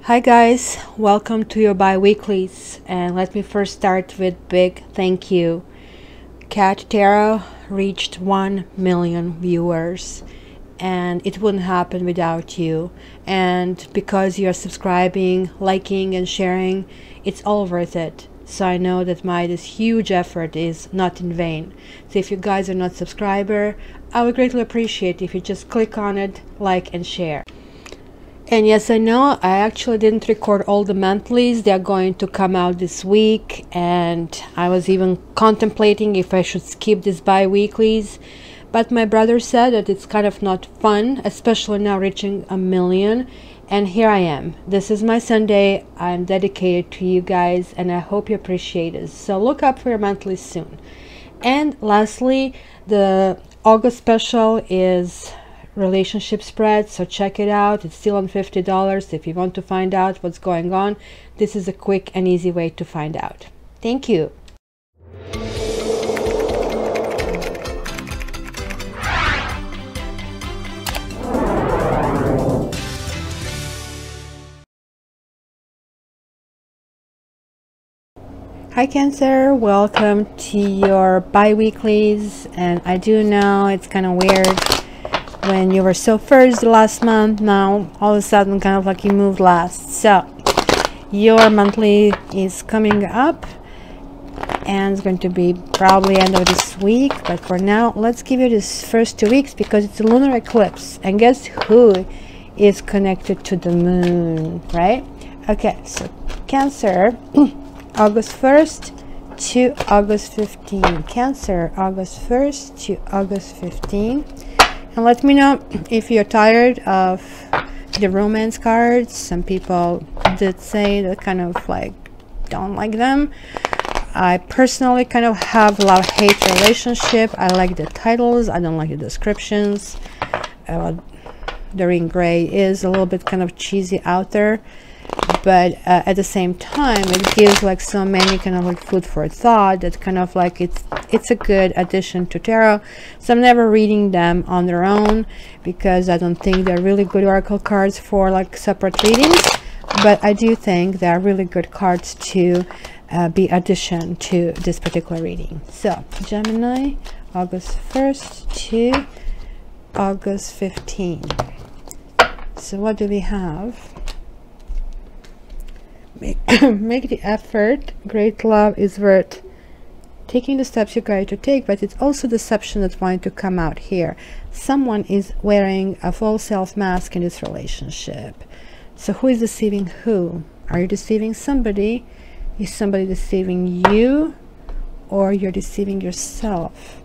Hi guys, welcome to your bi-weeklies, and let me first start with big thank you. Cat Tarot reached 1 million viewers, and it wouldn't happen without you. And because you're subscribing, liking and sharing, it's all worth it. So I know that this huge effort is not in vain. So if you guys are not subscriber, I would greatly appreciate if you just click on it, like and share. And yes, I know I actually didn't record all the monthlies. They're going to come out this week, and I was even contemplating if I should skip these bi-weeklies, but my brother said that it's kind of not fun, especially now reaching 1 million. And here I am. This is my Sunday. I'm dedicated to you guys, and I hope you appreciate it. So look up for your monthlies soon. And lastly, the August special is relationship spread, so check it out. It's still on $50 if you want to find out what's going on. This is a quick and easy way to find out. Thank you. Hi Cancer, welcome to your bi-weeklies. And I do know it's kind of weird when you were so first last month, now all of a sudden kind of like you moved last. So your monthly is coming up and it's going to be probably end of this week, but for now let's give you this first 2 weeks because it's a lunar eclipse, and guess who is connected to the moon, right? Okay, so Cancer, August 1st to August 15. Cancer, August 1st to August 15. And let me know if you're tired of the romance cards. Some people did say that kind of like don't like them. I personally kind of have a love-hate relationship. I like the titles, I don't like the descriptions. The Ring Gray is a little bit kind of cheesy out there, but at the same time it gives like so many kind of like food for thought that kind of like it's a good addition to tarot. So I'm never reading them on their own because I don't think they're really good oracle cards for like separate readings, but I do think they're really good cards to be addition to this particular reading. So Gemini, August 1st to August 15. So what do we have? Make the effort. Great love is worth taking the steps you're going to take, but it's also deception that's going to come out here. Someone is wearing a false self mask in this relationship. So who is deceiving who? Are you deceiving somebody? Is somebody deceiving you, or you're deceiving yourself?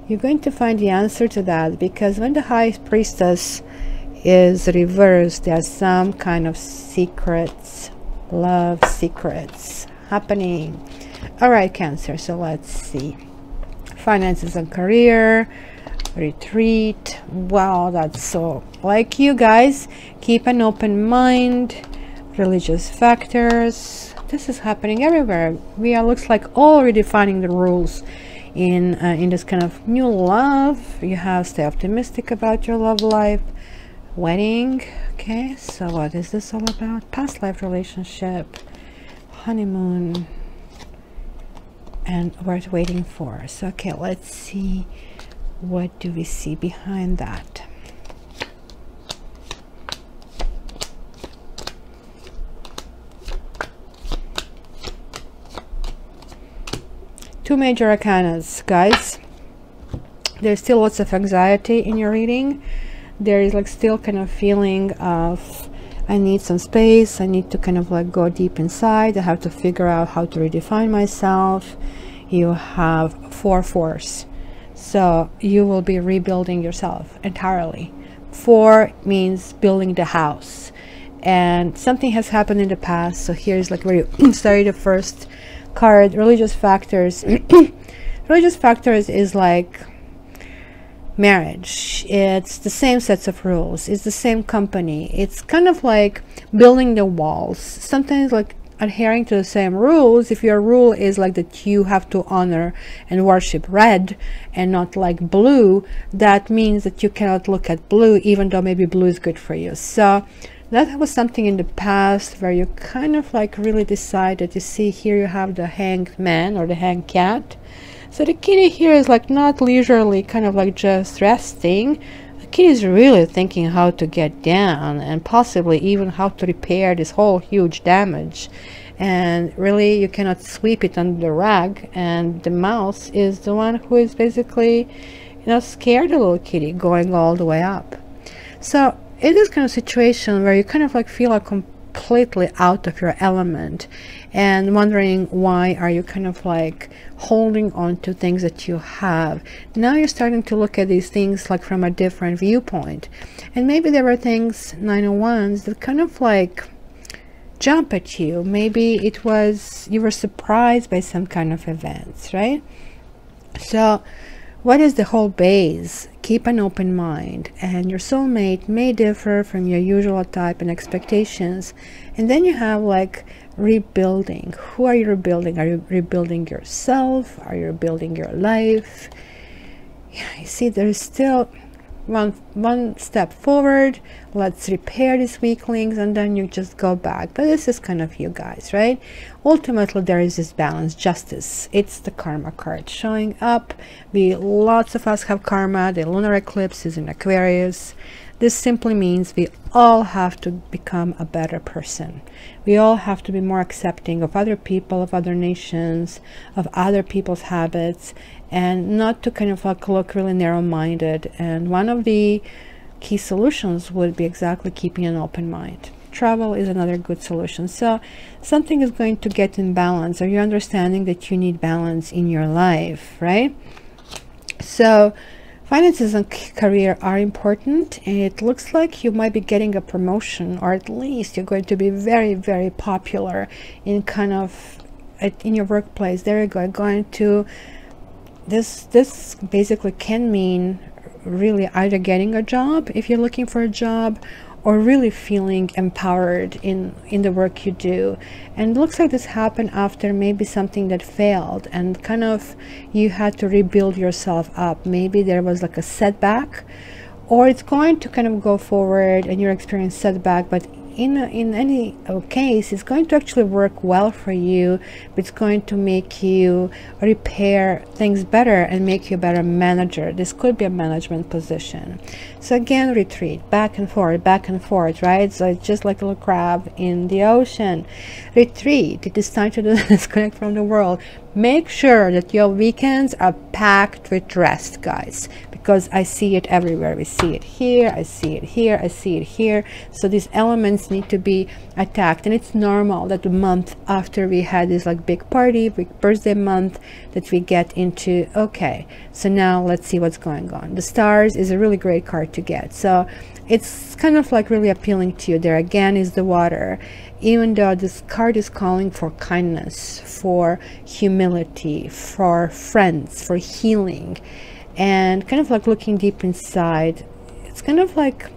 You're going to find the answer to that, because when the High Priestess is reversed, there's some kind of secrets, love secrets happening. All right, Cancer, so let's see. Finances and career, retreat. Wow, that's so like you guys. Keep an open mind. Religious factors. This is happening everywhere. We are, looks like, all redefining the rules in this kind of new love. You have stay optimistic about your love life. Wedding. Okay, so what is this all about? Past life relationship, honeymoon, and worth waiting for. So okay, let's see, what do we see behind that? Two major arcanas, guys. There's still lots of anxiety in your reading. There is like still kind of feeling of I need some space, I need to kind of like go deep inside, I have to figure out how to redefine myself. You have 4 force, so you will be rebuilding yourself entirely. 4 means building the house, and something has happened in the past. So here's like where you study the first card, religious factors. Religious factors is like marriage. It's the same sets of rules, it's the same company, it's kind of like building the walls, sometimes like adhering to the same rules. If your rule is like that you have to honor and worship red and not like blue, that means that you cannot look at blue even though maybe blue is good for you. So that was something in the past where you kind of like really decided. You see here you have the hanged man or the hanged cat. So the kitty here is like not leisurely kind of like just resting. The kitty is really thinking how to get down and possibly even how to repair this whole huge damage. And really you cannot sweep it under the rug, and the mouse is the one who is basically, you know, scared the little kitty going all the way up. So in this kind of situation where you kind of like feel like completely out of your element and wondering why are you kind of like holding on to things that you have, now you're starting to look at these things like from a different viewpoint. And maybe there were things, 901s, that kind of like jump at you. Maybe it was you were surprised by some kind of events, right? So what is the whole base? Keep an open mind, and your soulmate may differ from your usual type and expectations. And then you have like rebuilding. Who are you rebuilding? Are you rebuilding yourself? Are you rebuilding your life? Yeah, you see, there is still one step forward. Let's repair these weaklings, and then you just go back. But this is kind of you guys, right? Ultimately there is this balance, justice. It's the karma card showing up. Lots of us have karma. The lunar eclipse is in Aquarius. This simply means we all have to become a better person. We all have to be more accepting of other people, of other nations, of other people's habits, and not to kind of like look really narrow-minded. And one of the key solutions would be exactly keeping an open mind. Travel is another good solution. So something is going to get in balance. Are you understanding that you need balance in your life, right? So finances and career are important, and it looks like you might be getting a promotion, or at least you're going to be very, very popular in kind of in your workplace. There you go. Going to this basically can mean really either getting a job if you're looking for a job, or really feeling empowered in the work you do. And it looks like this happened after maybe something that failed, and kind of you had to rebuild yourself up. Maybe there was like a setback, or it's going to kind of go forward and you're experiencing setback, but in any case it's going to actually work well for you. It's going to make you repair things better and make you a better manager. This could be a management position. So again, retreat, back and forth, right? So it's just like a little crab in the ocean. Retreat. It is time to disconnect from the world. Make sure that your weekends are packed with rest, guys, because I see it everywhere. We see it here, I see it here, I see it here. So these elements need to be attacked, and it's normal that the month after we had this like big party, big birthday month, that we get into, okay, so now let's see what's going on. The stars is a really great card to get, so it's kind of like really appealing to you. There again is the water. Even though this card is calling for kindness, for humility, for friends, for healing, and kind of like looking deep inside, it's kind of like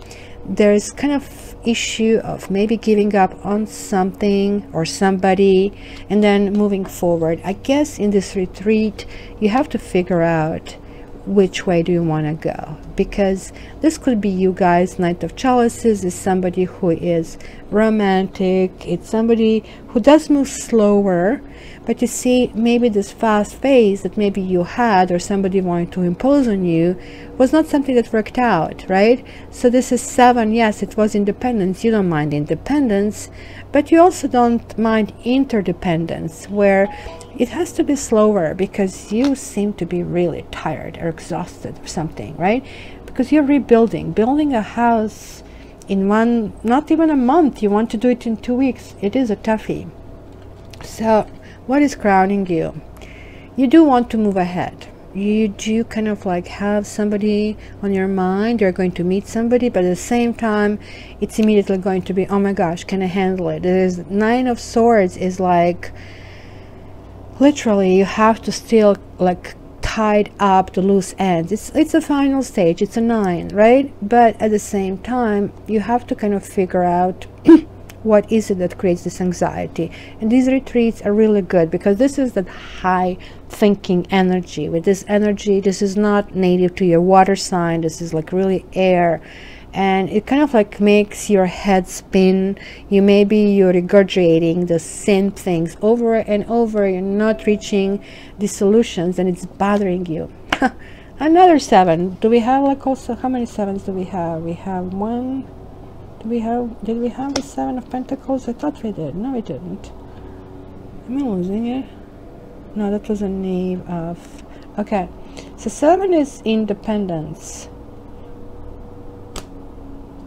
there's kind of issue of maybe giving up on something or somebody and then moving forward. I guess in this retreat you have to figure out which way do you want to go, because this could be you guys. Knight of Chalices is somebody who is romantic. It's somebody who does move slower, but you see, maybe this fast phase that maybe you had or somebody wanted to impose on you was not something that worked out, right? So this is 7. Yes, it was independence. You don't mind independence, but you also don't mind interdependence, where it has to be slower because you seem to be really tired or exhausted or something, right? Because you're building a house in not even a month. You want to do it in 2 weeks. It is a toughie. So what is crowning you? You do want to move ahead. You do kind of like have somebody on your mind. You're going to meet somebody, but at the same time it's immediately going to be, oh my gosh, can I handle it? There's 9 of Swords is like literally you have to still like tied up the loose ends. It's a final stage. It's a 9, right? But at the same time you have to kind of figure out what is it that creates this anxiety. And these retreats are really good because this is that high thinking energy. With this energy, this is not native to your water sign. This is like really air, and it kind of like makes your head spin. You're regurgitating the same things over and over. You're not reaching the solutions, and it's bothering you. Another 7. Do we have like also, how many 7s do we have? We have 1. Did we have the 7 of Pentacles? I thought we did. No, we didn't. Am I losing it? No, that was a knave of, okay. So 7 is independence.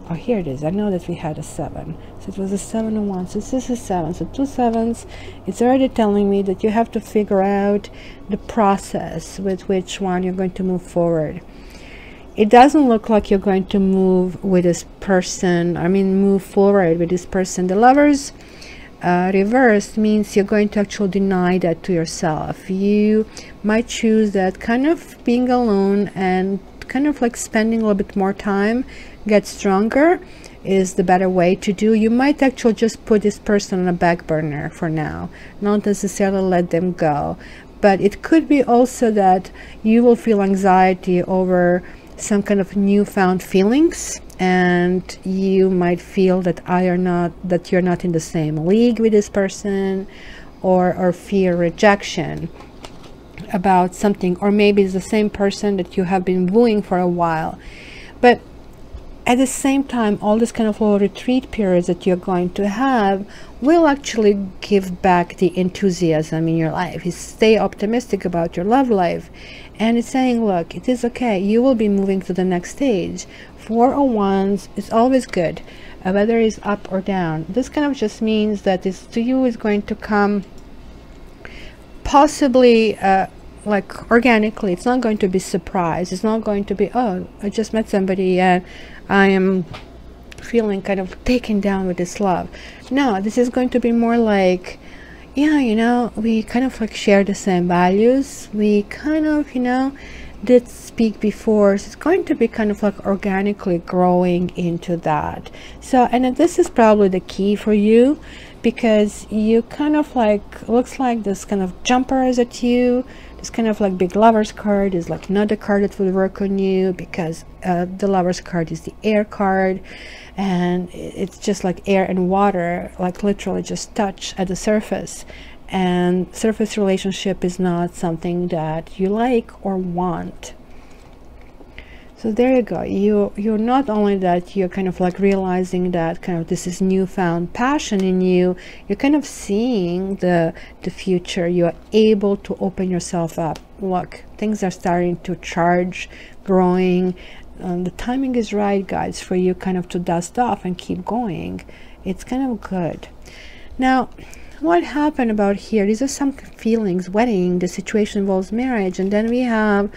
Oh, here it is. I know that we had a 7. So it was a 7 and 1. So this is a 7. So 2 7s. It's already telling me that you have to figure out the process with which one you're going to move forward. It doesn't look like you're going to move with this person. I mean, move forward with this person. The Lovers reversed means you're going to actually deny that to yourself. You might choose that kind of being alone and kind of like spending a little bit more time, get stronger, is the better way to do. You might actually just put this person on a back burner for now, not necessarily let them go. But it could be also that you will feel anxiety over some kind of newfound feelings, and you might feel that you're not in the same league with this person, or fear rejection about something, or maybe it's the same person that you have been wooing for a while. But at the same time, all this kind of little retreat periods that you're going to have will actually give back the enthusiasm in your life. You stay optimistic about your love life, and it's saying, look, it is okay, you will be moving to the next stage. 4 or 1s is always good, whether it's up or down. This kind of just means that this to you is going to come possibly like organically. It's not going to be surprise. It's not going to be, oh, I just met somebody and I am feeling kind of taken down with this love. No, this is going to be more like, yeah, you know, we kind of like share the same values. We kind of, you know, did speak before. So it's going to be kind of like organically growing into that. So, and then this is probably the key for you, because you kind of like, looks like this kind of jumpers at you. This kind of like big Lovers card is like not the card that would work on you, because the Lovers card is the air card, and it's just like air and water, like literally just touch at the surface, and surface relationship is not something that you like or want. So there you go. You're not only that you're kind of like realizing that kind of this is newfound passion in you, you're kind of seeing the future. You're able to open yourself up. Look, things are starting to charge, growing. The timing is right, guys, for you kind of to dust off and keep going. It's kind of good. Now, what happened about here? These are some feelings. Wedding, the situation involves marriage, and then we have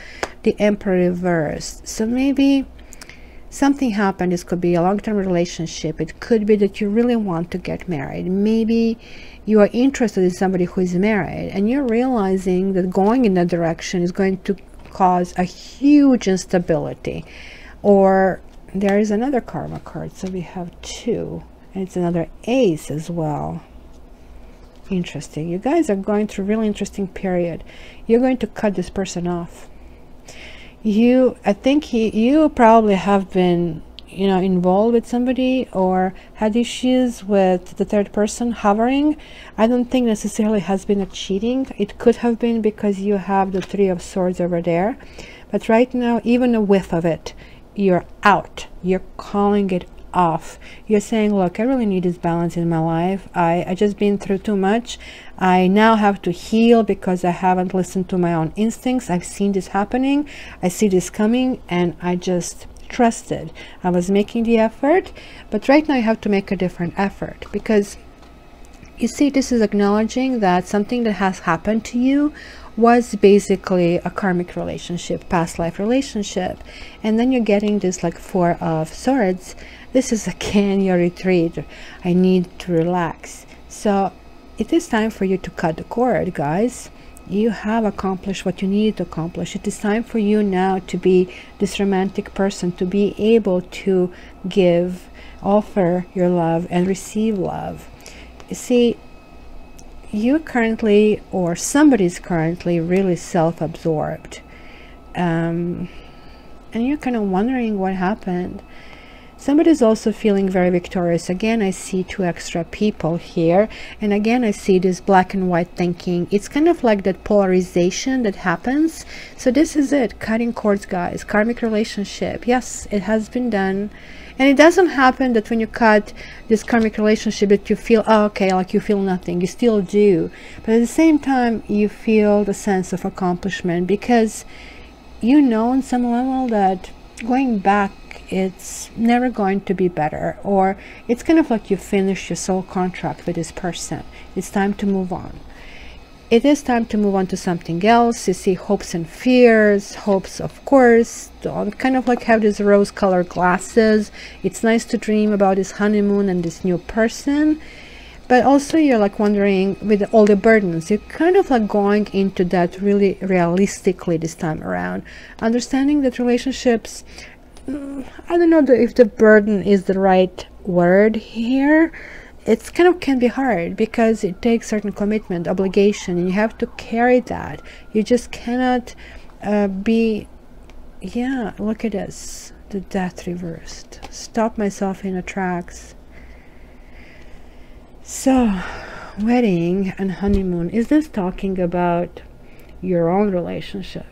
the Emperor reversed. So maybe something happened. This could be a long-term relationship. It could be that you really want to get married. Maybe you are interested in somebody who is married, and you're realizing that going in that direction is going to cause a huge instability. Or there is another karma card. So we have 2, and it's another ace as well. Interesting. You guys are going through a really interesting period. You're going to cut this person off. I think you probably have been, you know, involved with somebody or had issues with the third person hovering. I don't think necessarily has been a cheating. It could have been because you have the 3 of Swords over there. But right now, even a whiff of it, you're out. You're calling it off. You're saying, look, I really need this balance in my life. I just been through too much. I now have to heal because I haven't listened to my own instincts. I've seen this happening. I see this coming, and I just trusted. I was making the effort, but right now I have to make a different effort, because you see, this is acknowledging that something that has happened to you was basically a karmic relationship, past life relationship. And then you're getting this like 4 of Swords. This is again your retreat. I need to relax. So it is time for you to cut the cord, guys. You have accomplished what you need to accomplish. It is time for you now to be this romantic person, to be able to give, offer your love and receive love. You see, you currently, or somebody's currently, really self-absorbed, and you're kind of wondering what happened. Somebody's also feeling very victorious. Again, I see 2 extra people here, and again I see this black and white thinking. It's kind of like that polarization that happens. So this is it, cutting cords, guys. Karmic relationship, yes, it has been done. And it doesn't happen that when you cut this karmic relationship that you feel, oh, okay, like you feel nothing. You still do, but at the same time you feel the sense of accomplishment, because you know on some level that going back, it's never going to be better, or it's kind of like you finish your soul contract with this person. It's time to move on. It is time to move on to something else. You see hopes and fears. Hopes, of course, don't kind of like have these rose-colored glasses. It's nice to dream about this honeymoon and this new person, but also you're like wondering with all the burdens, you're kind of like going into that really realistically this time around, understanding that relationships, I don't know if the burden is the right word here. It's kind of can be hard because it takes certain commitment, obligation, and you have to carry that. You just cannot be, yeah, look at this, the death reversed. Stop myself in the tracks. So wedding and honeymoon, is this talking about your own relationship?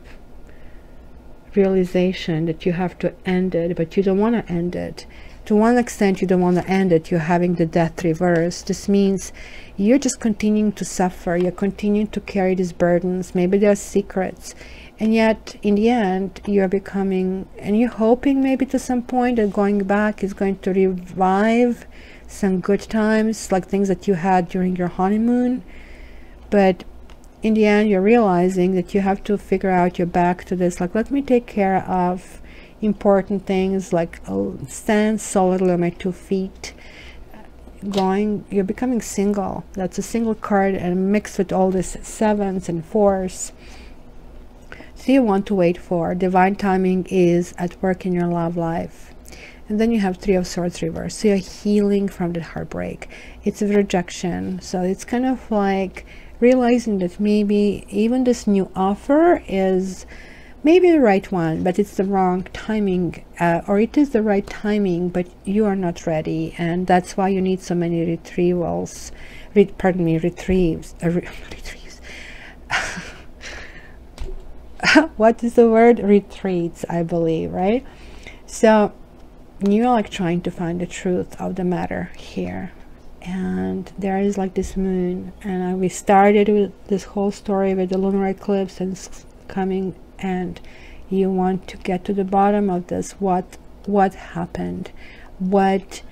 Realization that you have to end it, but you don't want to end it. To one extent you don't want to end it. You're having the death reverse. This means you're just continuing to suffer. You're continuing to carry these burdens. Maybe they're secrets, and yet in the end you're becoming, and you're hoping maybe to some point that going back is going to revive some good times, like things that you had during your honeymoon. But in the end you're realizing that you have to figure out you're back to this, like, let me take care of important things, like stand solidly on my 2 feet. You're becoming single. That's a single card, and mixed with all these 7s and 4s. So you want to wait for divine timing is at work in your love life. And then you have 3 of Swords reverse. So you're healing from the heartbreak. It's a rejection. So it's kind of like realizing that maybe even this new offer is maybe the right one, but it's the wrong timing, or it is the right timing, but you are not ready, and that's why you need so many retrievals. Retrieves. What is the word? Retreats, I believe, right? So you're like trying to find the truth of the matter here. And there is like this moon, and we started with this whole story with the lunar eclipse and it's coming, and you want to get to the bottom of this. What happened? What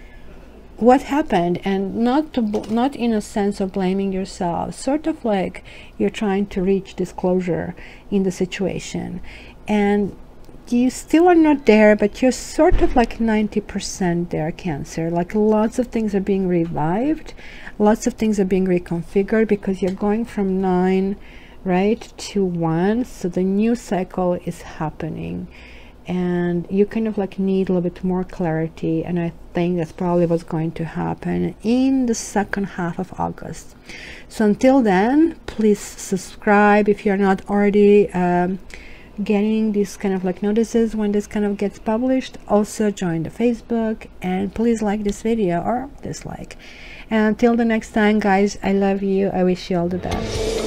happened? And not in a sense of blaming yourself, sort of like you're trying to reach disclosure in the situation, and you still are not there, but you're sort of like 90% there, Cancer. Like lots of things are being revived, lots of things are being reconfigured, because you're going from 9 right to 1. So the new cycle is happening, and you kind of like need a little bit more clarity, and I think that's probably what's going to happen in the second half of August. So until then, please subscribe if you're not already getting these kind of like notices when this kind of gets published. Also join the Facebook, and please like this video or dislike. And until the next time, guys, I love you. I wish you all the best.